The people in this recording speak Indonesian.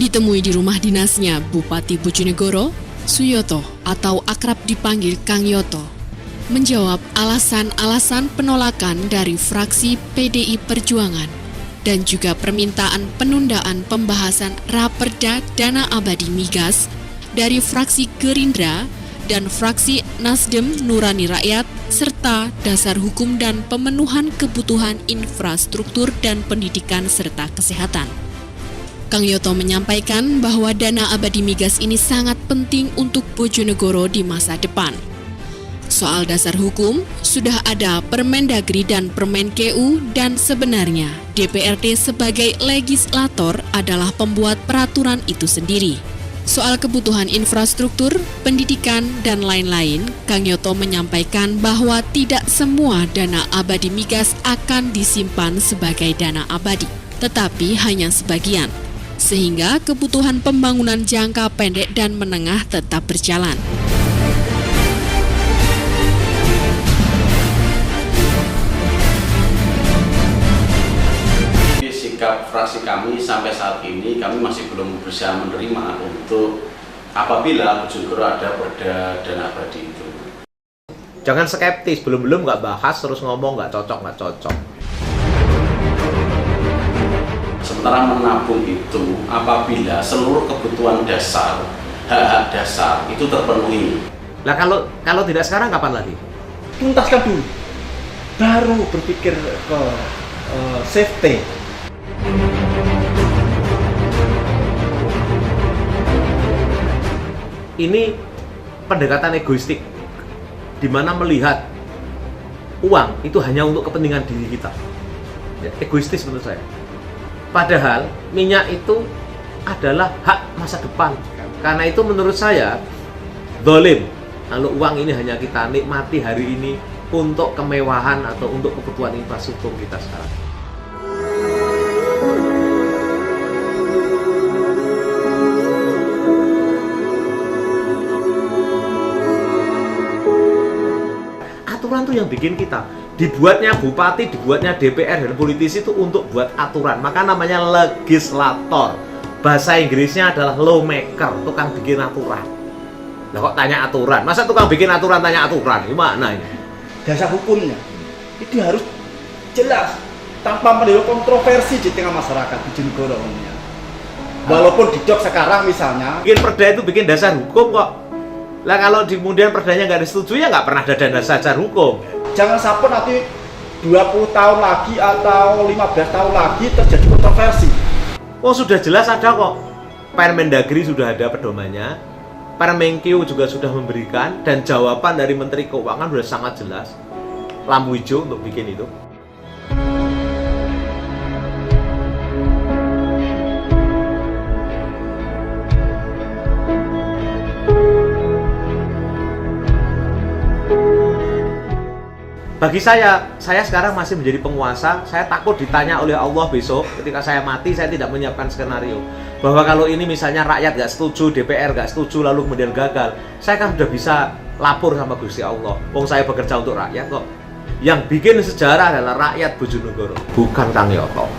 Ditemui di rumah dinasnya Bupati Bojonegoro, Suyoto atau akrab dipanggil Kang Yoto, menjawab alasan-alasan penolakan dari fraksi PDI Perjuangan dan juga permintaan penundaan pembahasan Raperda Dana Abadi Migas dari fraksi Gerindra dan fraksi Nasdem Nurani Rakyat serta dasar hukum dan pemenuhan kebutuhan infrastruktur dan pendidikan serta kesehatan. Kang Yoto menyampaikan bahwa dana abadi migas ini sangat penting untuk Bojonegoro di masa depan. Soal dasar hukum, sudah ada Permendagri dan Permenkeu dan sebenarnya DPRD sebagai legislator adalah pembuat peraturan itu sendiri. Soal kebutuhan infrastruktur, pendidikan, dan lain-lain, Kang Yoto menyampaikan bahwa tidak semua dana abadi migas akan disimpan sebagai dana abadi, tetapi hanya sebagian, sehingga kebutuhan pembangunan jangka pendek dan menengah tetap berjalan. Sikap fraksi kami sampai saat ini kami masih belum bisa menerima untuk apabila Bojonegoro ada perda dana abadi itu. Jangan skeptis, belum nggak bahas terus ngomong nggak cocok. Sementara menabung itu apabila seluruh kebutuhan dasar, hak-hak dasar itu terpenuhi. Lah kalau tidak sekarang kapan lagi? Tuntaskan dulu, baru berpikir ke safety. Ini pendekatan egoistik, di mana melihat uang itu hanya untuk kepentingan diri kita. Ya, egoistis menurut saya. Padahal minyak itu adalah hak masa depan. Karena itu menurut saya zalim kalau uang ini hanya kita nikmati hari ini untuk kemewahan atau untuk kebutuhan infrastruktur kita sekarang. Aturan tuh yang bikin kita, dibuatnya bupati, dibuatnya DPR dan politisi itu untuk buat aturan, maka namanya legislator. Bahasa Inggrisnya adalah lawmaker, tukang bikin aturan. Nah kok tanya aturan, masa tukang bikin aturan tanya aturan, gimana ini? Dasar hukumnya itu harus jelas, tanpa menimbulkan kontroversi di tengah masyarakat Bojonegoro umumnya. Walaupun di dok sekarang misalnya bikin perda itu bikin dasar hukum kok. Lah kalau kemudian perdanya nggak disetujui ya nggak pernah ada dasar hukum. Jangan sampai nanti 20 tahun lagi atau 15 tahun lagi terjadi kontroversi. Oh sudah jelas ada kok. Permendagri sudah ada pedomannya, Permenkeu juga sudah memberikan, dan jawaban dari Menteri Keuangan sudah sangat jelas. Lampu hijau untuk bikin itu. Bagi saya sekarang masih menjadi penguasa. Saya takut ditanya oleh Allah besok ketika saya mati. Saya tidak menyiapkan skenario bahwa kalau ini misalnya rakyat gak setuju, DPR gak setuju, lalu kemudian gagal, saya kan sudah bisa lapor sama Gusti Allah. Wong saya bekerja untuk rakyat kok. Yang bikin sejarah adalah rakyat Bojonegoro, bukan Kang Yoto.